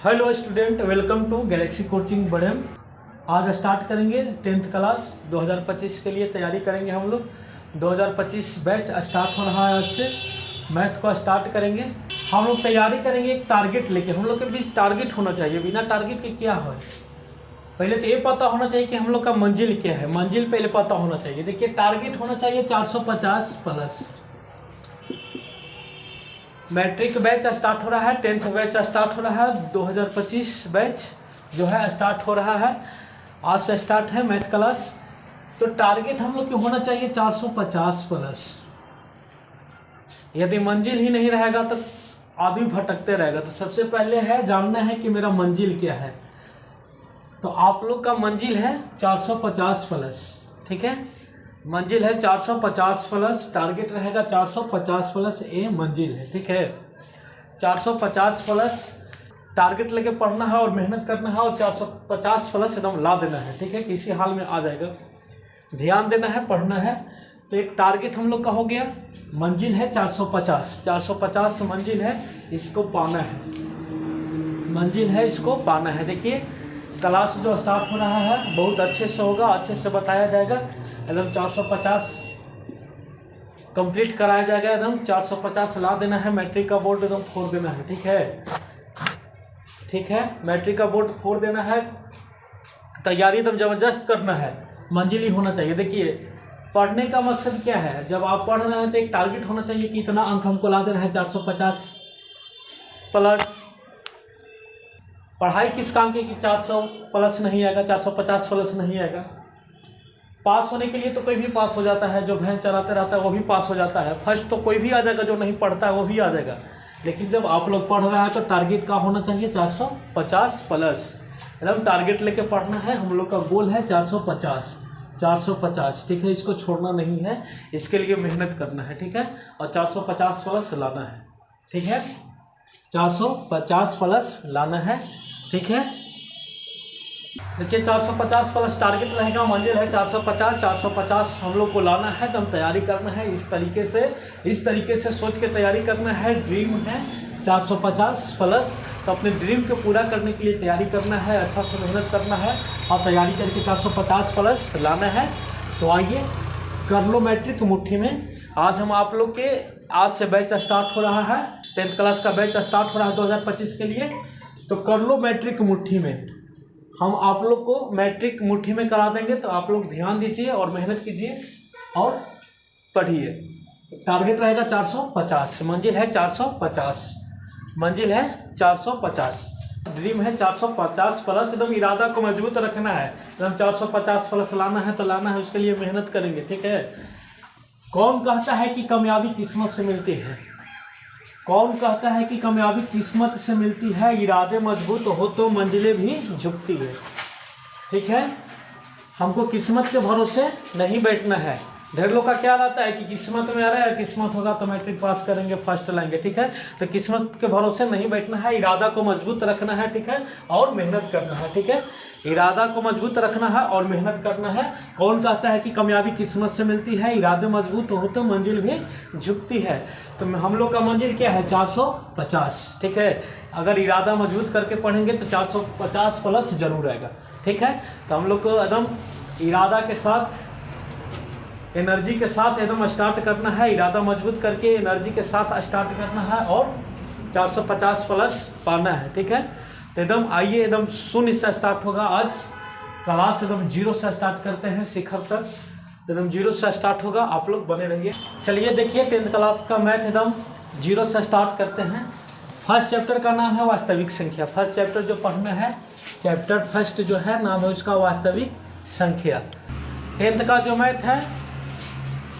Hello student, welcome to Galaxy coaching बढ़ेम। आज start करेंगे 10th क्लास 2025 के लिए तैयारी करेंगे हम लोग। 2025 बैच स्टार्ट हो रहा है आज से। मैथ को स्टार्ट करेंगे। हम लोग तैयारी करेंगे एक टारगेट लेके। हम लोग के बीच टारगेट होना चाहिए, बिना टारगेट के क्या हो। पहले तो ये पता होना चाहिए कि हम लोग का मंजिल क्या है। मंजिल पहले पता होना चाहिए। देखिए, टारगेट होना चाहिए 450 प्लस। मैट्रिक बैच स्टार्ट हो रहा है, 10th बैच स्टार्ट हो रहा है, 2025 बैच जो है स्टार्ट हो रहा है। आज से स्टार्ट है मैथ क्लास। तो टारगेट हम लोग को होना चाहिए 450 प्लस। यदि मंजिल ही नहीं रहेगा तो आदमी भटकते रहेगा। तो सबसे पहले है जानना है कि मेरा मंजिल क्या है। तो आप लोग का मंजिल है 450 प्लस, ठीक है। मंजिल है 450 प्लस, टारगेट रहेगा 450 प्लस। ए मंजिल है, ठीक है। 450 प्लस टारगेट लेके पढ़ना है और मेहनत करना है और 450 प्लस एकदम ला देना है, ठीक है। किसी हाल में आ जाएगा, ध्यान देना है, पढ़ना है। तो एक टारगेट हम लोग का हो गया। मंजिल है 450 मंजिल है, इसको पाना है। मंजिल है, इसको पाना है। देखिए, क्लास जो स्टार्ट हो रहा है बहुत अच्छे से होगा, अच्छे से बताया जाएगा। एकदम 450 कंप्लीट कराया जाएगा। एकदम 450 ला देना है। मैट्रिक का बोर्ड एकदम फोड़ देना है, ठीक है। ठीक है, मैट्रिक का बोर्ड फोड़ देना है। तैयारी एकदम जबरदस्त करना है। मंजिल ही होना चाहिए। देखिए, पढ़ने का मकसद क्या है। जब आप पढ़ रहे हैं तो एक टारगेट होना चाहिए कि इतना अंक हमको ला देना है 450 प्लस। पढ़ाई किस काम की कि 400 प्लस नहीं आएगा, 450 प्लस नहीं आएगा। पास होने के लिए तो कोई भी पास हो जाता है। जो वैन चलाते रहता है वो भी पास हो जाता है। फर्स्ट तो कोई भी आ जाएगा, जो नहीं पढ़ता है वो भी आ जाएगा। लेकिन जब आप लोग पढ़ रहे हैं तो टारगेट का होना चाहिए 450 प्लस। एकदम टारगेट लेके पढ़ना है। हम लोग का गोल है 450, ठीक है। इसको छोड़ना नहीं है, इसके लिए मेहनत करना है, ठीक है। और 450 प्लस लाना है, ठीक है। 450 प्लस लाना है, ठीक है। देखिए, 450 प्लस टारगेट रहेगा। मंजिल है 450 हम लोग को लाना है। तो हम तैयारी करना है इस तरीके से सोच के तैयारी करना है। ड्रीम है 450 प्लस। तो अपने ड्रीम को पूरा करने के लिए तैयारी करना है, अच्छा से मेहनत करना है और तैयारी करके 450 प्लस लाना है। तो आइए कर लो मैट्रिक मुट्ठी में। आज हम आप लोग के आज से बैच स्टार्ट हो रहा है। 10th क्लास का बैच स्टार्ट हो रहा है 2025 के लिए। तो कर लो मैट्रिक मुट्ठी में। हम आप लोग को मैट्रिक मुट्ठी में करा देंगे। तो आप लोग ध्यान दीजिए और मेहनत कीजिए और पढ़िए। टारगेट रहेगा 450, मंजिल है 450, मंजिल है 450। ड्रीम है 450 प्लस। एकदम इरादा को मजबूत रखना है। एकदम 450 प्लस लाना है तो लाना है, उसके लिए मेहनत करेंगे, ठीक है। कौन कहता है कि कामयाबी किस्मत से मिलती है? कौन कहता है कि कामयाबी किस्मत से मिलती है? इरादे मजबूत हो तो मंजिलें भी झुकती है, ठीक है। हमको किस्मत के भरोसे नहीं बैठना है। ढेर लोग का क्या रहता है कि किस्मत में आ रहा है, किस्मत होगा तो मैट्रिक पास करेंगे, फर्स्ट लाएंगे, ठीक है। तो किस्मत के भरोसे नहीं बैठना है। इरादा को मजबूत रखना है, ठीक है, और मेहनत करना है, ठीक है। इरादा को मजबूत रखना है और मेहनत करना है। कौन कहता है कि कामयाबी किस्मत से मिलती है? इरादे मजबूत हो तो मंजिल भी झुकती है। तो हम लोग का मंजिल क्या है? 450, ठीक है। अगर इरादा मजबूत करके पढ़ेंगे तो 450 प्लस जरूर आएगा, ठीक है। तो हम लोग को एकदम इरादा के साथ, एनर्जी के साथ एकदम स्टार्ट करना है। इरादा मजबूत करके एनर्जी के साथ स्टार्ट करना है और 450 प्लस पाना है, ठीक है। तो एकदम आइए, एकदम शून्य से स्टार्ट होगा आज क्लास। एकदम 0 से स्टार्ट करते हैं शिखर तक। एकदम 0 से स्टार्ट होगा, आप लोग बने रहिए। चलिए देखिए, 10th क्लास का मैथ एकदम 0 से स्टार्ट करते हैं। फर्स्ट चैप्टर का नाम है वास्तविक संख्या। फर्स्ट चैप्टर जो पढ़ना है, चैप्टर फर्स्ट जो है नाम है उसका वास्तविक संख्या। 10th का जो मैथ है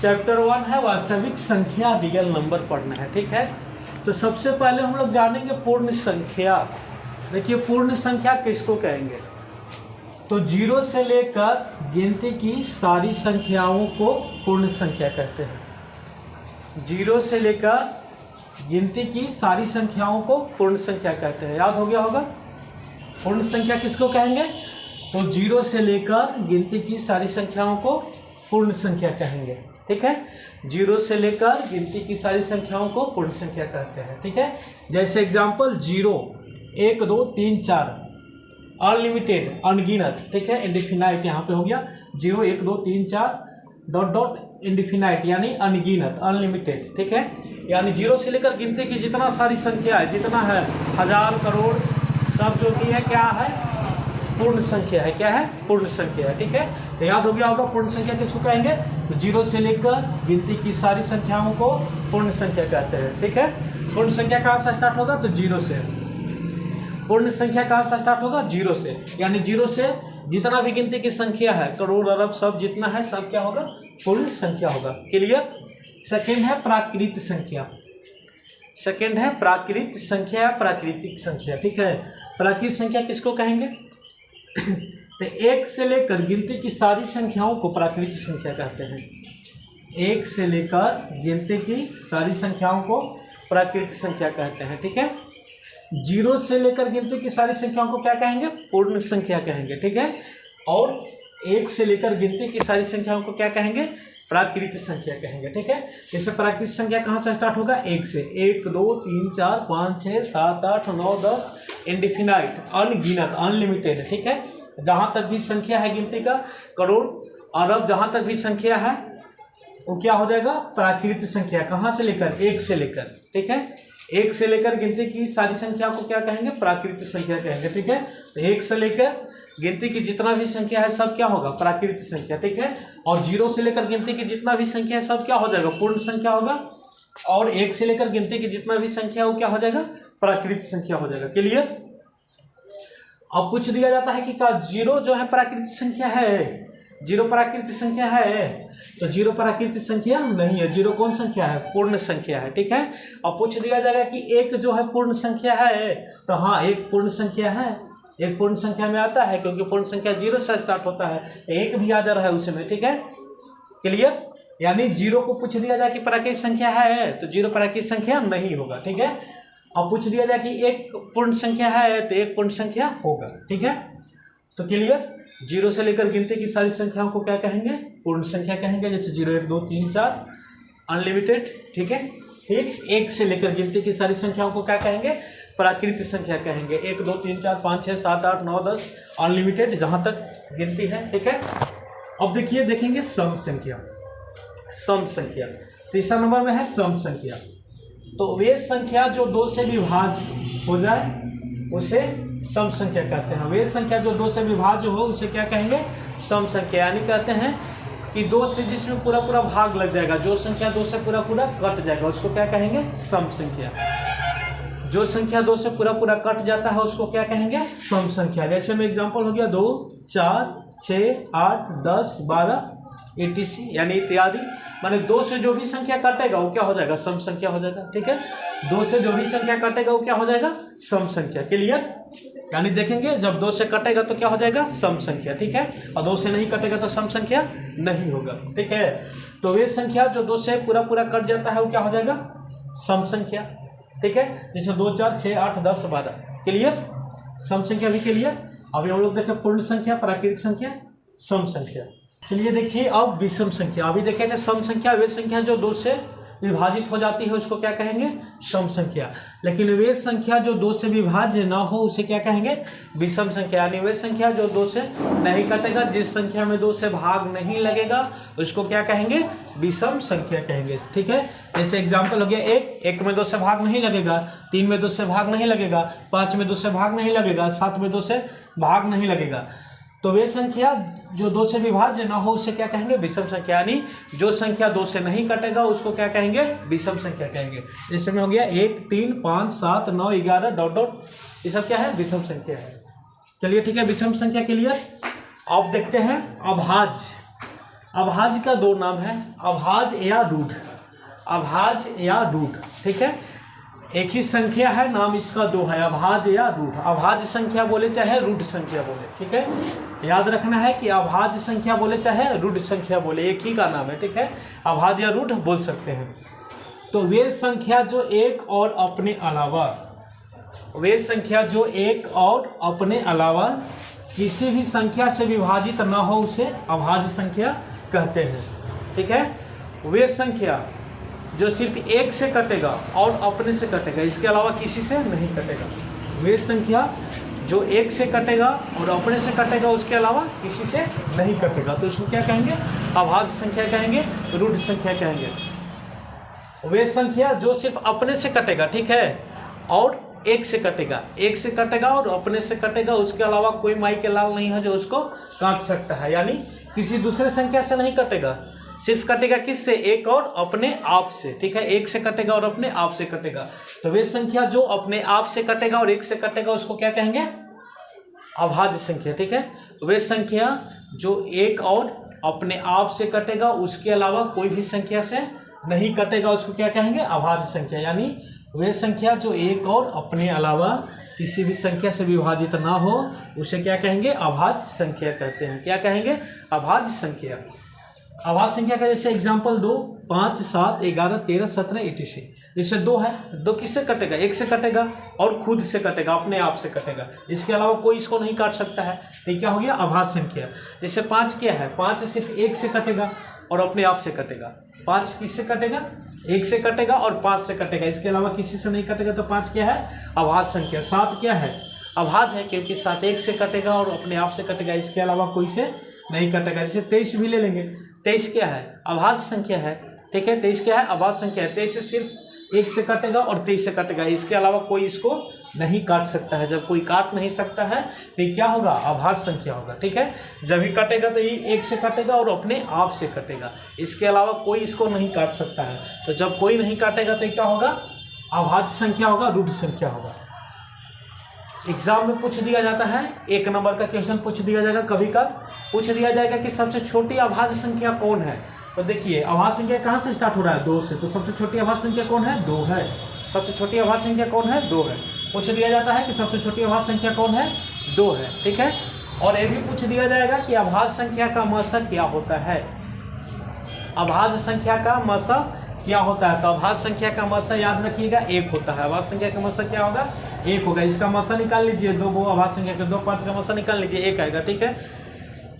चैप्टर 1 है वास्तविक संख्या, रियल नंबर पढ़ना है, ठीक है। तो सबसे पहले हम लोग जानेंगे पूर्ण संख्या। देखिए, पूर्ण संख्या किसको कहेंगे? तो 0 से लेकर गिनती की सारी संख्याओं को पूर्ण संख्या कहते हैं। 0 से लेकर गिनती की सारी संख्याओं को पूर्ण संख्या कहते हैं। याद हो गया होगा? पूर्ण संख्या किसको कहेंगे? तो 0 से लेकर गिनती की सारी संख्याओं को पूर्ण संख्या कहेंगे, ठीक है। 0 से लेकर गिनती की सारी संख्याओं को पूर्ण संख्या कहते हैं, ठीक है। जैसे एग्जाम्पल 0 1 2 3 4 अनलिमिटेड अनगिनत, ठीक है, इंडिफिनाइट यहाँ पे हो गया 0 1 2 3 4 डॉट डॉट इंडिफिनाइट यानी अनगिनत अनलिमिटेड, ठीक है। यानी 0 से लेकर गिनती की जितना सारी संख्या है, जितना है, हजार करोड़ सब जो भी है क्या है, पूर्ण संख्या है। क्या है? पूर्ण संख्या है, ठीक है। तो याद हो गया होगा पूर्ण संख्या किसको कहेंगे, तो 0 से लेकर गिनती की सारी संख्याओं को पूर्ण संख्या कहते हैं, ठीक है। पूर्ण संख्या कहाँ से स्टार्ट होगा, तो 0 से। पूर्ण संख्या कहाँ से स्टार्ट होगा, 0 से, यानी 0 से जितना भी गिनती की संख्या है, करोड़ अरब सब जितना है सब क्या होगा, पूर्ण संख्या होगा। क्लियर। सेकेंड है प्राकृत संख्या। सेकेंड है प्राकृत संख्या, प्राकृतिक संख्या, ठीक है। प्राकृत संख्या किसको कहेंगे, तो 1 से लेकर गिनती की सारी संख्याओं को प्राकृत संख्या कहते हैं। 1 से लेकर गिनती की सारी संख्याओं को प्राकृत संख्या कहते हैं, ठीक है। 0 से लेकर गिनती की सारी संख्याओं को क्या कहेंगे, पूर्ण संख्या कहेंगे, ठीक है। और 1 से लेकर गिनती की सारी संख्याओं को क्या कहेंगे, प्राकृत संख्या कहेंगे, ठीक है। जैसे प्राकृत संख्या कहाँ से स्टार्ट होगा, 1 से। 1 2 3 4 5 6 7 8 9 10 इंडिफिनाइट अनगिनत अनलिमिटेड, ठीक है। जहाँ तक भी संख्या है गिनती का, करोड़ अरब जहाँ तक भी संख्या है वो क्या हो जाएगा, प्राकृत संख्या। कहाँ से लेकर, 1 से लेकर, ठीक है। 1 से लेकर गिनती की सारी संख्या को क्या कहेंगे, प्राकृत संख्या कहेंगे, ठीक है। तो 1 से लेकर गिनती की जितना भी संख्या है सब क्या होगा, प्राकृत संख्या, ठीक है। और 0 से लेकर गिनती की जितना भी संख्या है सब क्या हो जाएगा, पूर्ण संख्या होगा। और 1 से लेकर गिनती की जितना भी संख्या वो क्या हो जाएगा, प्राकृत संख्या हो जाएगा। क्लियर। अब पूछ दिया जाता है कि क्या 0 जो है प्राकृत संख्या है, 0 प्राकृत संख्या है, तो 0 प्राकृत संख्या नहीं है। 0 कौन संख्या है, पूर्ण संख्या है, ठीक है। अब पूछ दिया जाएगा कि 1 जो है पूर्ण संख्या है, तो हाँ 1 पूर्ण संख्या है, 1 पूर्ण संख्या में आता है, क्योंकि पूर्ण संख्या 0 से स्टार्ट होता है, 1 भी आ जा रहा है उसमें, ठीक है। क्लियर। यानी 0 को पूछ दिया जाए कि प्राकृत संख्या है, तो 0 प्राकृत संख्या नहीं होगा, ठीक है। अब पूछ दिया जाए कि 1 पूर्ण संख्या है, तो 1 पूर्ण संख्या होगा, ठीक है। तो क्लियर। 0 से लेकर गिनती की सारी संख्याओं को क्या कहेंगे, पूर्ण संख्या कहेंगे। जैसे 0 1 2 3 4 अनलिमिटेड, ठीक है। ठीक। 1 से लेकर गिनती की सारी संख्याओं को क्या कहेंगे, प्राकृत संख्या कहेंगे। 1 2 3 4 5 6 7 8 9 10 अनलिमिटेड जहां तक गिनती है, ठीक है। अब देखिए, देखेंगे सम संख्या। सम संख्या तीसरा नंबर में है सम संख्या। तो वे संख्या जो 2 से विभाज्य हो जाए उसे सम संख्या कहते हैं। वे संख्या जो 2 से विभाज्य हो उसे क्या कहेंगे, सम संख्या। यानी कहते हैं कि 2 से जिसमें पूरा पूरा भाग लग जाएगा, जो संख्या 2 से पूरा पूरा कट जाएगा उसको क्या कहेंगे, सम संख्या। जो संख्या 2 से पूरा पूरा कट जाता है उसको क्या कहेंगे, सम संख्या। जैसे में एग्जांपल हो गया 2 4 6 8 10 12 etc यानी इत्यादि। माने 2 से जो भी संख्या कटेगा वो क्या हो जाएगा, सम संख्या हो जाएगा, ठीक है। 2 से जो भी संख्या कटेगा वो क्या हो जाएगा, सम संख्या। क्लियर। यानी देखेंगे जब 2 से कटेगा तो क्या हो जाएगा, सम संख्या, ठीक है। और 2 से नहीं कटेगा तो सम संख्या नहीं होगा, ठीक है। तो वे संख्या जो 2 से पूरा पूरा कट जाता है वो क्या हो जाएगा, सम संख्या, ठीक है। जैसे 2 4 6 8 10 12। क्लियर। सम संख्या भी क्लियर। अभी हम लोग देखें पूर्ण संख्या, प्राकृतिक संख्या, सम संख्या। चलिए देखिए अब विषम संख्या। अभी देखे थे सम संख्या, वे संख्या जो 2 से विभाजित हो जाती है उसको क्या कहेंगे, सम संख्या। लेकिन वे संख्या जो 2 से विभाज्य ना हो उसे क्या कहेंगे, विषम संख्या। यानी वे संख्या जो 2 से नहीं कटेगा, जिस संख्या में 2 से भाग नहीं लगेगा उसको क्या कहेंगे, विषम संख्या कहेंगे, ठीक है। जैसे एग्जाम्पल हो गया 1 में 2 से भाग नहीं लगेगा, 3 में 2 से भाग नहीं लगेगा, 5 में 2 से भाग नहीं लगेगा, 7 में 2 से भाग नहीं लगेगा। तो वे संख्या जो 2 से विभाज्य ना हो उसे क्या कहेंगे, विषम संख्या। यानी जो संख्या 2 से नहीं कटेगा उसको क्या कहेंगे, विषम संख्या कहेंगे। जैसे में हो गया 1 3 5 7 9 11 डॉट डॉट, ये सब क्या है, विषम संख्या है। चलिए ठीक है, विषम संख्या के लिए अब देखते हैं अभाज्य। अभाज्य का 2 नाम है, अभाज्य या रूढ़। अभाज्य या रूढ़, ठीक है। एक ही संख्या है, नाम इसका 2 है, अभाज्य या रूढ़। अभाज्य संख्या बोले चाहे रूढ़ संख्या बोले, ठीक है। याद रखना है कि अभाज्य संख्या बोले चाहे रूढ़ संख्या बोले, एक ही का नाम है, ठीक है। अभाज्य या रूढ़ बोल सकते हैं। तो वे संख्या जो एक और अपने अलावा, वे संख्या जो एक और अपने अलावा किसी भी संख्या से विभाजित ना हो उसे अभाज्य संख्या कहते हैं, ठीक है। वे संख्या जो सिर्फ 1 से कटेगा और अपने से कटेगा, इसके अलावा किसी से नहीं कटेगा, वे संख्या जो एक से कटेगा और अपने से कटेगा, उसके अलावा किसी से नहीं कटेगा, तो इसको क्या कहेंगे? अभाज्य संख्या कहेंगे, रूढ़ संख्या कहेंगे। वे संख्या जो सिर्फ अपने से कटेगा, ठीक है, और एक से कटेगा, एक से कटेगा और अपने से कटेगा, उसके अलावा कोई माई के लाल नहीं है जो उसको काट सकता है, यानी किसी दूसरे संख्या से नहीं कटेगा, सिर्फ कटेगा किससे? एक और अपने आप से, ठीक है, एक से कटेगा और अपने आप से कटेगा। तो वे संख्या जो अपने आप से कटेगा और एक से कटेगा, उसको क्या कहेंगे? अभाज्य संख्या, ठीक है। वे संख्या जो एक और अपने आप से कटेगा, उसके अलावा कोई भी संख्या से नहीं कटेगा, उसको क्या कहेंगे? अभाज्य संख्या। यानी वे संख्या जो एक और अपने अलावा किसी भी संख्या से विभाजित ना हो, उसे क्या कहेंगे? अभाज्य संख्या कहते हैं। क्या कहेंगे? अभाज्य संख्या। अभाज्य संख्या का जैसे एग्जांपल दो, 5, 7, 11, 13, 17, 86। जैसे 2 है, 2 किससे कटेगा? एक से कटेगा और खुद से कटेगा, अपने आप से कटेगा, इसके अलावा कोई इसको नहीं काट सकता है, तो क्या हो गया? अभाज्य संख्या। जैसे 5 क्या है? 5 सिर्फ एक से कटेगा और अपने आप से कटेगा। 5 किससे कटेगा? एक से कटेगा और 5 से कटेगा, इसके अलावा किसी से नहीं कटेगा, तो 5 क्या है? अभाज्य संख्या। 7 क्या है? अभाज्य है, क्योंकि 7 एक से कटेगा और अपने आप से कटेगा, इसके अलावा कोई से नहीं कटेगा। जैसे 23 भी ले लेंगे, 23 क्या है? अभाज्य संख्या है, ठीक है, 23 क्या है? अभाज्य संख्या है। 23 से सिर्फ एक से कटेगा और 23 से कटेगा, इसके अलावा कोई इसको नहीं काट सकता है। जब कोई काट नहीं सकता है तो ये क्या होगा? अभाज्य संख्या होगा, ठीक है। जब ही कटेगा तो ये एक से कटेगा और अपने आप से कटेगा, इसके अलावा कोई इसको नहीं काट सकता है। तो जब कोई नहीं काटेगा तो क्या होगा? अभाज्य संख्या होगा, रूढ़ संख्या होगा। एग्जाम में पूछ दिया जाता है, 1 नंबर का क्वेश्चन पूछ दिया जाएगा, कभी का पूछ दिया जाएगा कि सबसे छोटी अभाज्य संख्या कौन है। तो देखिए अभाज्य संख्या कहाँ से स्टार्ट हो रहा है? 2 से, तो सबसे छोटी अभाज्य संख्या कौन है? 2 है। सबसे छोटी अभाज्य संख्या कौन है? 2 है। पूछ दिया जाता है कि सबसे छोटी अभाज्य संख्या कौन है? 2 है, ठीक है। और ये भी पूछ दिया जाएगा कि अभाज्य संख्या का मशक क्या होता है? अभाज्य संख्या का मशक क्या होता है? तो अभाज्य संख्या का मशक याद रखिएगा 1 होता है। अभाज्य संख्या का मशक क्या होगा? 1 होगा। इसका मशक निकाल लीजिए, 2 वो अभाज्य संख्या के 2, 5 का मशक निकाल लीजिए, 1 आएगा, ठीक है।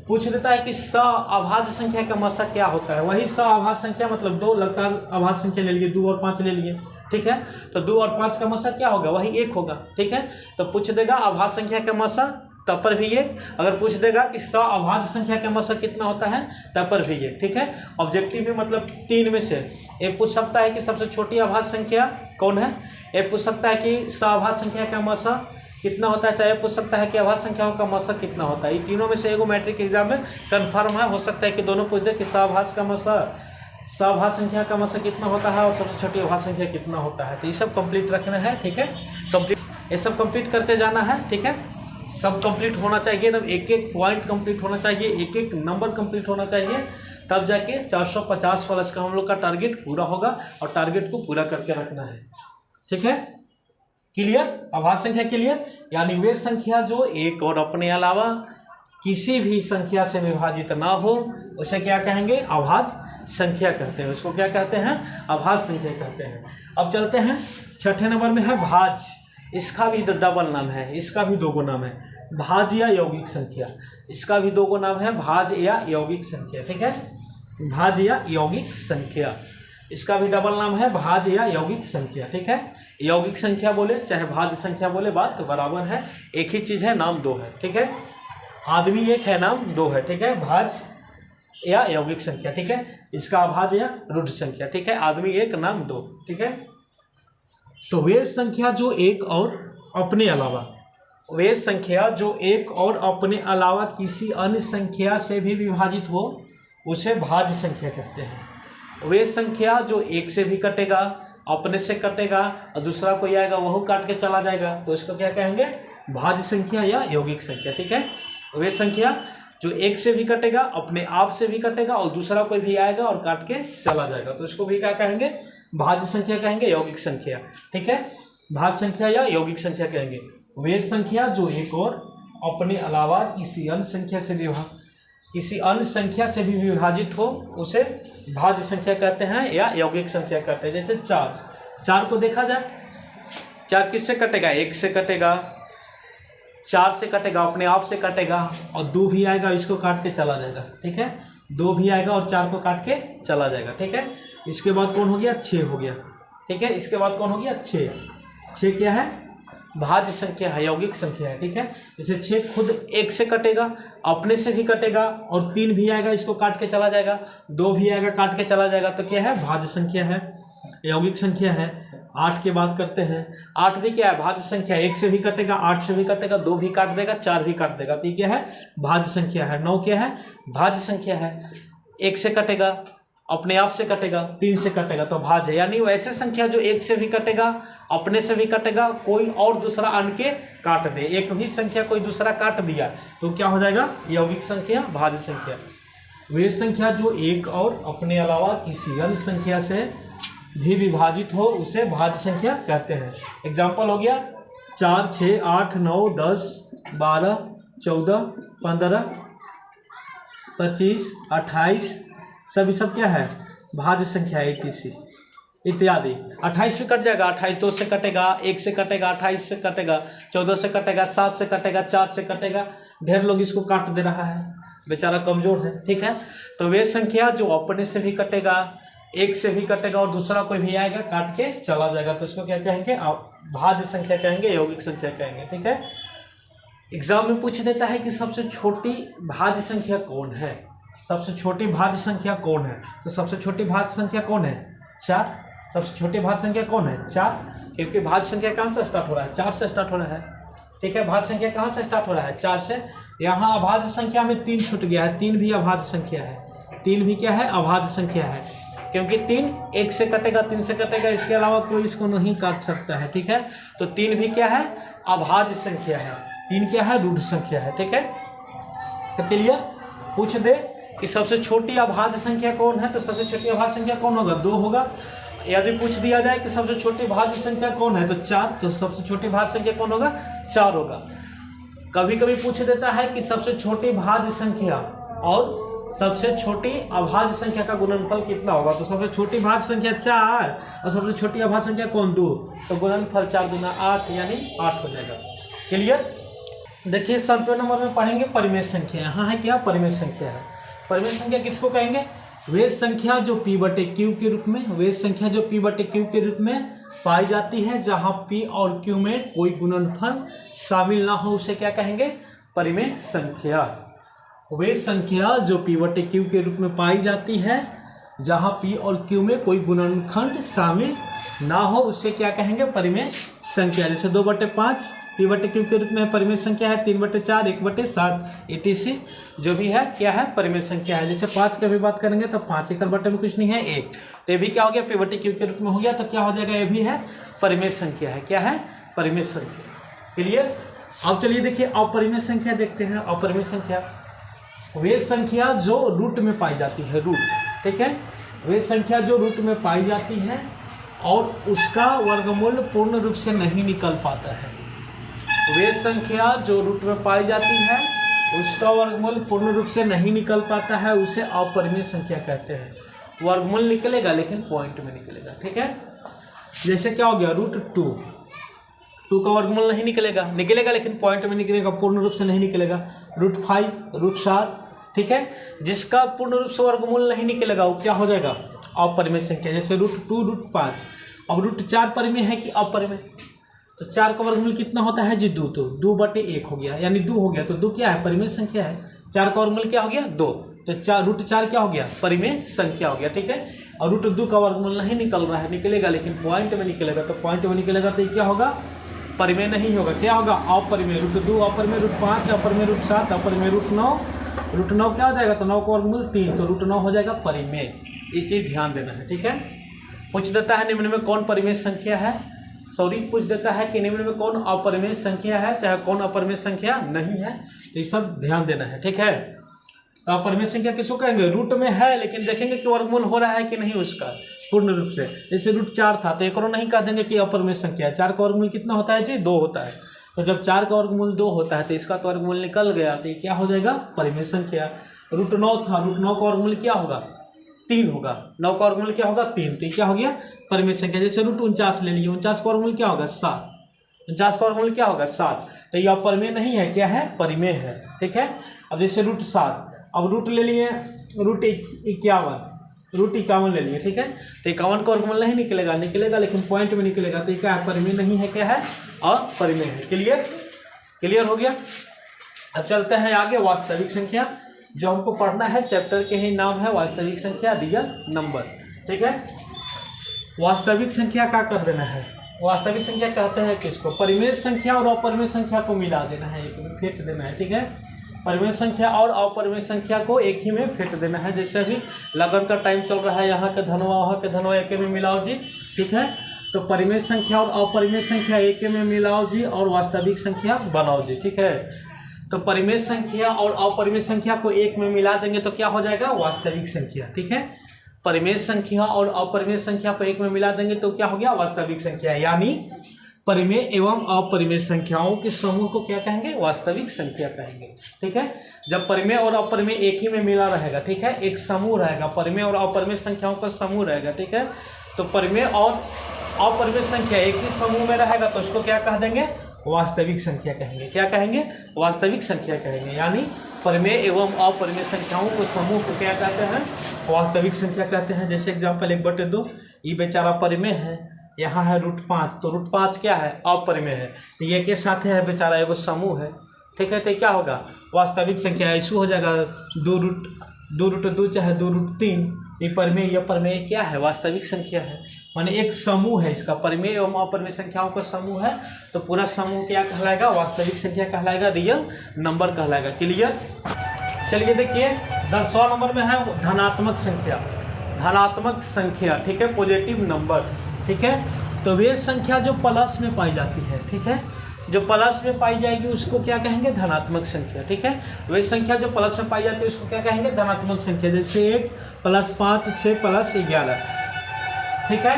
पूछ देता है कि स अभाज्य संख्या का मशक क्या होता है? वही स अभाज्य संख्या मतलब 2 लगातार अभाज्य संख्या ले लिए, 2 और 5 ले लिए, ठीक है। तो 2 और 5 का मशक क्या होगा? वही 1 होगा, ठीक है। तो पूछ देगा अभाज्य संख्या का मशक, तब पर भी 1। अगर पूछ देगा कि स अभाज्य संख्या का मशक कितना होता है, तब पर भी 1, ठीक है। ऑब्जेक्टिव में मतलब 3 में से ये पूछ सकता है कि सबसे छोटी अभाज्य संख्या कौन है, ये पूछ सकता है कि स अभाज्य संख्या का मशक कितना होता है, चाहे पूछ सकता है कि अभाज्य संख्याओं का मशक कितना होता है। ये तीनों में से एगो मैट्रिक एग्जाम में कंफर्म है, हो सकता है कि दोनों पूछ दे कि अभाज्य का मशक, अभाज्य संख्या का मशक कितना होता है और सबसे छोटी अभाज्य संख्या कितना होता है। तो ये सब कंप्लीट रखना है, ठीक है। कंप्लीट ये सब कंप्लीट करते जाना है, ठीक है। सब कंप्लीट होना चाहिए, एकदम एक एक पॉइंट कंप्लीट होना चाहिए, एक एक नंबर कंप्लीट होना चाहिए, तब जाके 450 प्लस का हम लोग का टारगेट पूरा होगा। और टारगेट को पूरा करके रखना है, ठीक है। क्लियर? अभाज्य संख्या क्लियर? यानी वे संख्या जो एक और अपने अलावा किसी भी संख्या से विभाजित ना हो, उसे क्या कहेंगे? अभाज्य संख्या कहते हैं। उसको क्या कहते हैं? अभाज्य संख्या कहते हैं। अब चलते हैं, 6ठे नंबर में है भाज्य। इसका भी डबल नाम है, इसका भी 2 गो नाम है, भाज्य या यौगिक संख्या। इसका भी 2 गो नाम है, भाज्य या यौगिक संख्या, ठीक है। भाज्य या यौगिक संख्या, इसका भी डबल नाम है, भाज्य या यौगिक संख्या, ठीक है। यौगिक संख्या बोले चाहे भाज्य संख्या बोले, बात तो बराबर है, एक ही चीज है, नाम 2 है, ठीक है। आदमी एक है, नाम 2 है, ठीक है। भाज्य या यौगिक संख्या, ठीक है। इसका अभाज्य या रूढ़ संख्या, ठीक है। आदमी एक, नाम 2, ठीक है। तो वे संख्या जो एक और अपने अलावा, वे संख्या जो एक और अपने अलावा किसी अन्य संख्या से भी विभाजित हो, उसे भाज्य संख्या कहते हैं। वे संख्या जो एक से भी कटेगा, अपने से कटेगा और दूसरा कोई आएगा वह काट के चला जाएगा, तो इसको क्या कहेंगे? भाज्य संख्या या यौगिक संख्या, ठीक है। वे संख्या जो एक से भी कटेगा, अपने आप से भी कटेगा और दूसरा कोई भी आएगा और काट के चला जाएगा, तो इसको भी क्या कहेंगे? भाज्य संख्या कहेंगे, यौगिक संख्या, ठीक है। भाज्य संख्या या यौगिक संख्या कहेंगे। वे संख्या जो एक और अपने अलावा किसी अन्य संख्या से भी विभाजित हो, उसे भाज्य संख्या कहते हैं या यौगिक संख्या कहते हैं। जैसे 4 को देखा जाए, 4 किससे कटेगा? 1 से कटेगा, 4 से कटेगा, अपने आप से कटेगा, और 2 भी आएगा, इसको काट के चला जाएगा, ठीक है। 2 भी आएगा और 4 को काट के चला जाएगा, ठीक है। इसके बाद कौन हो गया? 6 हो गया, ठीक है। इसके बाद कौन हो गया? 6 क्या है? भाज्य संख्या है, यौगिक संख्या है, ठीक है। जैसे 6 खुद 1 से कटेगा, अपने से भी कटेगा, और 3 भी आएगा इसको काट के चला जाएगा, 2 भी आएगा काट के चला जाएगा, तो क्या है, भाज्य संख्या है, यौगिक संख्या है। 8 की बात करते हैं, 8 भी क्या है, भाज्य संख्या, 1 से भी कटेगा, 8 से भी कटेगा, 2 भी काट देगा, 4 भी काट देगा, तो ये क्या है, भाज्य संख्या है। 9 क्या है, भाज्य संख्या है, 1 से कटेगा, अपने आप से कटेगा, 3 से कटेगा, तो भाज्य है। यानी वो ऐसे संख्या जो 1 से भी कटेगा, अपने से भी कटेगा, कोई और दूसरा आन के काट दे, एक भी संख्या कोई दूसरा काट दिया तो क्या हो जाएगा, यौगिक संख्या, भाज्य संख्या। वे संख्या जो एक और अपने अलावा किसी अन्य संख्या से भी विभाजित हो उसे भाज्य संख्या कहते हैं। एग्जाम्पल हो गया 4, 6, 8, 9, 10, 12, 14, 15, 25, 28, सभी सब क्या है, भाज्य संख्या etc इत्यादि। 28 भी कट जाएगा, 28 2 से कटेगा, 1 से कटेगा, 28 से कटेगा, 14 से कटेगा, 7 से कटेगा, 4 से कटेगा, ढेर लोग इसको काट दे रहा है, बेचारा कमजोर है, ठीक है। तो वे संख्या जो अपने से भी कटेगा, 1 से भी कटेगा, और दूसरा कोई भी आएगा काट के चला जाएगा, तो इसको क्या कहेंगे, भाज्य संख्या कहेंगे, यौगिक संख्या कहेंगे, ठीक है। एग्जाम में पूछ देता है कि सबसे छोटी भाज्य संख्या कौन है, सबसे छोटी भाज्य संख्या कौन है, तो सबसे छोटी भाज्य संख्या कौन है, 4। सबसे छोटी भाज्य संख्या कौन है, 4, क्योंकि भाज्य संख्या कहाँ से स्टार्ट हो रहा है, 4 से स्टार्ट हो रहा है, ठीक है। भाज्य संख्या कहाँ से स्टार्ट हो रहा है, 4 से। यहाँ अभाज्य संख्या में 3 छूट गया है, 3 भी अभाज्य संख्या है, 3 भी क्या है, अभाज्य संख्या है, क्योंकि 3 1 से कटेगा, 3 से कटेगा, इसके अलावा कोई इसको नहीं काट सकता है, ठीक है। तो 3 भी क्या है, अभाज्य संख्या है, 3 क्या है, रूढ़ संख्या है, ठीक है। तो क्लियर, पूछ दे कि सबसे छोटी अभाज्य संख्या कौन है, तो सबसे छोटी अभाज्य संख्या कौन होगा, 2 होगा। यदि पूछ दिया जाए कि सबसे छोटी भाज्य संख्या कौन है, तो 4, तो सबसे छोटी भाज्य संख्या कौन होगा, 4 होगा। कभी कभी पूछ देता है कि सबसे छोटी भाज्य संख्या और सबसे छोटी अभाज्य संख्या का गुणनफल कितना होगा, तो सबसे छोटी भाज्य संख्या 4 और सबसे छोटी अभाज्य संख्या कौन, 2, तो गुणनफल 4 दूना 8, यानी 8 हो जाएगा। क्लियर। देखिए 7वें नंबर में पढ़ेंगे परिमेय संख्या। यहाँ है क्या, परिमेय संख्या है। परिमेय संख्या किसको कहेंगे, वे संख्या जो p/q के रूप में, वे संख्या जो p/q के रूप में पाई जाती है, जहां p और q में कोई गुणनफल शामिल ना हो, उसे क्या कहेंगे, परिमेय संख्या। वे संख्या जो p/q के रूप में पाई जाती है, जहां p और q में कोई गुणनखंड शामिल ना हो, उसे क्या कहेंगे, परिमेय संख्या। जैसे 2/5 p/q के रूप में परिमेय संख्या है, 3/4, 1/7 etc जो भी है क्या है, परिमेय संख्या है। जैसे 5 की भी बात करेंगे तो 5 एकड़ बटे में कुछ नहीं है, 1, तो ये भी क्या हो गया, p/q के रूप में हो गया, तो क्या हो जाएगा, ये भी है परिमेय संख्या है, क्या है, परिमेय संख्या। क्लियर। अब चलिए देखिए अपरिमेय संख्या देखते हैं। अपरिमेय संख्या वे संख्या जो रूट में पाई जाती है, रूट, ठीक है, वे संख्या जो रूट में पाई जाती है और उसका वर्गमूल पूर्ण रूप से नहीं निकल पाता है। वे संख्या जो रूट में पाई जाती है उसका वर्गमूल पूर्ण रूप से नहीं निकल पाता है, उसे अपरिमेय संख्या कहते हैं। वर्गमूल निकलेगा लेकिन पॉइंट में निकलेगा, ठीक है। जैसे क्या हो गया, √2 का वर्गमूल नहीं निकलेगा, निकलेगा लेकिन पॉइंट में निकलेगा, पूर्ण रूप से नहीं निकलेगा। √5, √7, ठीक है, जिसका पूर्ण रूप से वर्गमूल नहीं निकलेगा वो क्या हो जाएगा, अपरिमेय संख्या। जैसे √2, √5। अब √4 परिमेय है कि अपरिमेय, तो 4 का वर्गमूल कितना होता है जी, 2, तो 2/1 हो गया, यानी 2 हो गया, तो 2 क्या है, परिमेय संख्या है। 4 का वर्गमूल क्या हो गया, 2, तो √4 क्या हो गया, परिमेय संख्या हो गया, ठीक है। और √2 का वर्गमूल नहीं निकल रहा है, निकलेगा लेकिन पॉइंट में निकलेगा, तो पॉइंट में निकलेगा तो ये क्या होगा, परिमेय नहीं होगा, क्या होगा, अपरिमेय। √2 अपरिमेय, √5 अपरिमेय, √7 अपरिमेय, √9 क्या हो जाएगा, तो 9 का वर्गमूल 3, तो √9 हो जाएगा परिमेय। ये चीज ध्यान देना है, ठीक है। पूछ देता है निम्न में कौन परिमेय संख्या है, पूछ देता है कि निम्न में कौन अपरिमेय संख्या है, चाहे कौन अपरिमेय संख्या नहीं है, तो ये सब ध्यान देना है, ठीक है। तो अपरिमेय संख्या किसको कहेंगे, रूट में है लेकिन देखेंगे कि वर्गमूल हो रहा है कि नहीं उसका पूर्ण रूप से। जैसे √4 था तो एक और नहीं कह देंगे कि अपरिमेय संख्या है। 4 का वर्गमूल कितना होता है जी, 2 होता है, तो जब 4 का वर्गमूल 2 होता है तो इसका तो वर्गमूल निकल गया, तो ये क्या हो जाएगा, परिमेय संख्या। √9 था, √9 का वर्गमूल क्या होगा, 3 होगा, 9 का वर्गमूल क्या होगा, 3, तो ये क्या हो गया, परिमेय संख्या। जैसे √49 ले लीजिए, 49 का वर्गमूल क्या होगा, 7, 49 का वर्गमूल क्या होगा, 7, तो ये अपरिमेय नहीं है, क्या है, परिमेय है, ठीक है। अब जैसे √7, अब रूट ले लिए √51, रूट 51 ले लिए, ठीक है। तो 51 का वर्गमूल नहीं निकलेगा, लेकिन पॉइंट में निकलेगा। तो क्या है, परिमेय नहीं है, क्या है, अपरिमेय है। क्लियर हो गया। अब चलते हैं आगे, वास्तविक संख्या जो हमको पढ़ना है, चैप्टर के ही नाम है वास्तविक संख्या, रियल नंबर, ठीक है। वास्तविक संख्या क्या कर देना है, वास्तविक संख्या कहते हैं किसको, परिमेय संख्या और अपरिमेय संख्या को मिला देना है, एक में फेंट देना है, ठीक है। परिमेय संख्या और अपरिमेय संख्या को एक ही में फेंट देना है। जैसे अभी लगन का टाइम चल रहा है, यहाँ के धनवा वहाँ के धनवा एक में मिलाओ जी, ठीक है। तो परिमेय संख्या और अपरिमेय संख्या एक में मिलाओ जी और वास्तविक संख्या बनाओ जी, ठीक है। तो परिमेय संख्या और अपरिमेय संख्या को एक में मिला देंगे तो क्या हो जाएगा, वास्तविक संख्या, ठीक है। परिमेय संख्या और अपरिमेय संख्या को एक में मिला देंगे तो क्या हो गया, वास्तविक संख्या। यानी परिमेय एवं अपरिमेय संख्याओं के समूह को क्या कहेंगे, वास्तविक संख्या कहेंगे, ठीक है। जब परिमेय और अपरिमेय एक ही में मिला रहेगा, ठीक है, एक समूह रहेगा, परिमेय और अपरिमेय संख्याओं का समूह रहेगा, ठीक है। तो परिमेय और अपरिमेय संख्या एक ही समूह में रहेगा तो उसको क्या कह देंगे, वास्तविक संख्या कहेंगे। क्या कहेंगे, वास्तविक संख्या कहेंगे। यानी परिमेय एवं अपरिमेय संख्याओं को समूह को क्या कहते हैं, वास्तविक संख्या कहते हैं। जैसे एग्जाम्पल 1/2, ये बेचारा परिमेय है, यहाँ है √5, तो √5 क्या है, अपरिमेय है। तो ये के साथ है बेचारा एगो समूह है, ठीक है। तो क्या होगा, वास्तविक संख्या। ऐसे हो जाएगा 2√2 चाहे 2√3, ये परिमेय, यह परिमेय क्या है, वास्तविक संख्या है। माने एक समूह है इसका, परिमेय एवं अपरिमेय संख्याओं का समूह है, तो पूरा समूह क्या कहलाएगा, वास्तविक संख्या कहलाएगा, रियल नंबर कहलाएगा। क्लियर। चलिए देखिए 10वां नंबर में है धनात्मक संख्या, धनात्मक संख्या, ठीक है, पॉजिटिव नंबर, ठीक है। तो वे संख्या जो प्लस में पाई जाती है, ठीक है, जो प्लस में पाई जाएगी उसको क्या कहेंगे, धनात्मक संख्या, ठीक है। वे संख्या जो प्लस में पाई जाती है उसको क्या कहेंगे, धनात्मक संख्या। जैसे 1 + 5 6 + 11, ठीक है।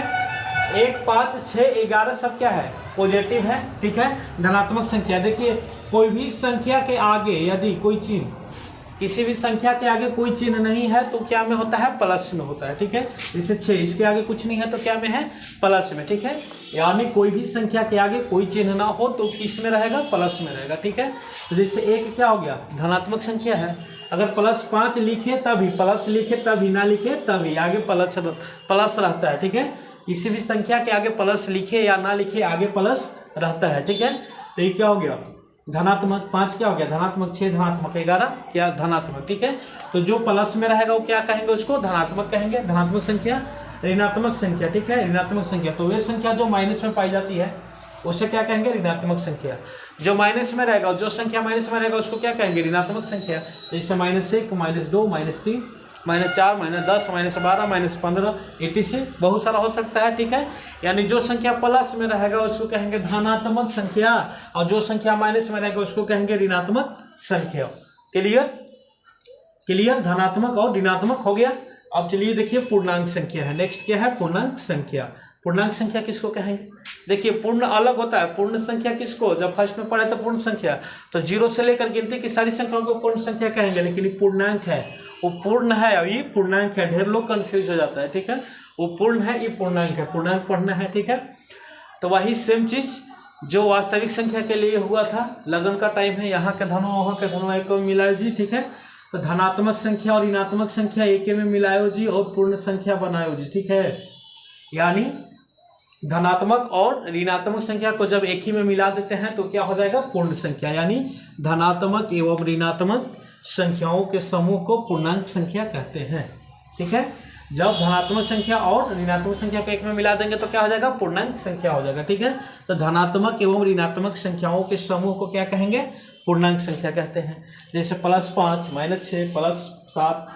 1 5 6 11 सब क्या है, पॉजिटिव है, ठीक है, धनात्मक संख्या। देखिए कोई भी संख्या के आगे यदि कोई चिन्ह, किसी भी संख्या के आगे कोई चिन्ह नहीं है तो क्या में होता है, प्लस में होता है, ठीक है। जैसे 6, इसके आगे कुछ नहीं है तो क्या में है, प्लस में, ठीक है। यानी कोई भी संख्या के आगे कोई चिन्ह ना हो तो किस में रहेगा, प्लस में रहेगा, ठीक है। तो जैसे 1 क्या हो गया, धनात्मक संख्या है। अगर +5 लिखे तभी, प्लस लिखे तभी, ना लिखे तभी, आगे प्लस रहता है, ठीक है। किसी भी संख्या के आगे प्लस लिखे या ना लिखे आगे प्लस रहता है, ठीक है। तो ये क्या हो गया, धनात्मक। 5 क्या हो गया, धनात्मक। 6 धनात्मक, 11 क्या, धनात्मक, ठीक है। तो जो प्लस में रहेगा वो क्या कहेंगे, उसको धनात्मक कहेंगे, धनात्मक संख्या। ऋणात्मक संख्या, ठीक है, ऋणात्मक संख्या। तो वे संख्या जो माइनस में पाई जाती है उसे क्या कहेंगे, ऋणात्मक संख्या। जो माइनस में रहेगा, जो संख्या माइनस में रहेगा उसको क्या कहेंगे, ऋणात्मक संख्या। जैसे -1 -2 -3 -4 -10 -12 -15 etc बहुत सारा हो सकता है, ठीक है। यानी जो संख्या प्लस में रहेगा उसको कहेंगे धनात्मक संख्या और जो संख्या माइनस में रहेगा उसको कहेंगे ऋणात्मक संख्या। क्लियर, धनात्मक और ऋणात्मक हो गया। अब चलिए देखिए पूर्णांक संख्या है, नेक्स्ट क्या है, पूर्णांक संख्या। पूर्णांक संख्या किसको कहेंगे, देखिए पूर्ण अलग होता है, पूर्ण संख्या किसको, जब फर्स्ट में पढ़े तो पूर्ण संख्या, तो 0 से लेकर गिनती की सारी संख्याओं को पूर्ण संख्या कहेंगे। लेकिन ये पूर्णांक है, वो पूर्ण है, अभी पूर्णांक है, ढेर लोग कंफ्यूज हो जाता है, ठीक है। वो पूर्ण है, ये पूर्णांक है, पूर्णांक पढ़ना है, ठीक है। तो वही सेम चीज जो वास्तविक संख्या के लिए हुआ था, लगन का टाइम है, यहाँ के धनों वहाँ के धनों एक में मिलाए जी, ठीक है। तो धनात्मक संख्या और ऋणात्मक संख्या एक में मिलायो जी और पूर्ण संख्या बनायो जी, ठीक है। यानी धनात्मक और ऋणात्मक संख्या को जब एक ही में मिला देते हैं तो क्या हो जाएगा, पूर्ण संख्या। यानी धनात्मक एवं ऋणात्मक संख्याओं के समूह को पूर्णांक संख्या कहते हैं, ठीक है। जब धनात्मक संख्या और ऋणात्मक संख्या को एक में मिला देंगे तो क्या हो जाएगा, पूर्णांक संख्या हो जाएगा, ठीक है। तो धनात्मक एवं ऋणात्मक संख्याओं के समूह को क्या कहेंगे, पूर्णांक संख्या कहते हैं। जैसे +5 -6 +7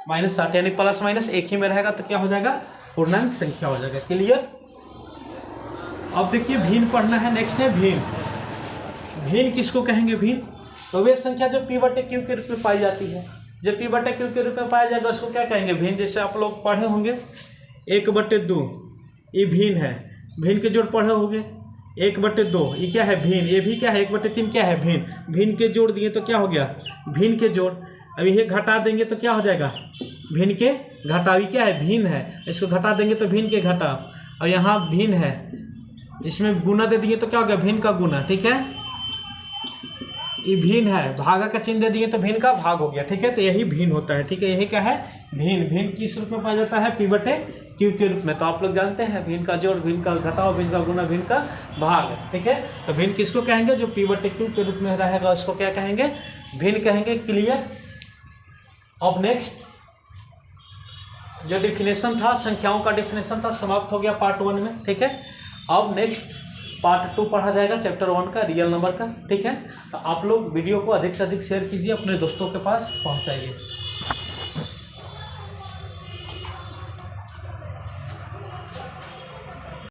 -7, यानी प्लस माइनस एक ही में रहेगा तो क्या हो जाएगा, पूर्णांक संख्या हो जाएगा। क्लियर। अब देखिए भिन्न पढ़ना है, नेक्स्ट है भिन्न। भिन्न किसको कहेंगे, भिन्न तो वे संख्या जो P/Q के रूप में पाई जाती है, जो P/Q के रूप में पाया जाएगा उसको क्या कहेंगे, भिन्न। जैसे आप लोग पढ़े होंगे 1/2, ये भिन्न है, भिन्न के जोड़ पढ़े होंगे 1/2, ये क्या है, भिन्न। ये भी क्या है, 1/3 क्या है, भिन्न। भिन्न के जोड़ दिए तो क्या हो गया, भिन्न के जोड़। अब ये घटा देंगे तो क्या हो जाएगा, भिन्न के घटाव। ये क्या है, भिन्न है, इसको घटा देंगे तो भिन्न के घटाव। और यहाँ भिन्न है, इसमें गुना दे दिए तो क्या हो गया, भिन्न का गुना, ठीक है। ये भिन्न है, भागा का चिन्ह दे दिए तो भिन्न का भाग हो गया, ठीक है। तो यही भिन्न होता है, ठीक है। यही क्या है, भिन्न। भिन्न किस रूप में पाया जाता है, P बटे Q के रूप में। तो आप लोग जानते हैं भिन्न का जोड़, भिन्न का घटाव, भिन्न का गुना, भिन्न का भाग, ठीक है। तो भिन्न किसको कहेंगे, जो P बटे Q के रूप में रहेगा उसको क्या कहेंगे, भिन्न कहेंगे। क्लियर। अब नेक्स्ट जो डिफिनेशन था, संख्याओं का डिफिनेशन था, समाप्त हो गया पार्ट 1 में, ठीक है। अब नेक्स्ट पार्ट 2 पढ़ा जाएगा चैप्टर 1 का, रियल नंबर का, ठीक है। तो आप लोग वीडियो को अधिक से अधिक शेयर कीजिए, अपने दोस्तों के पास पहुंचाइए।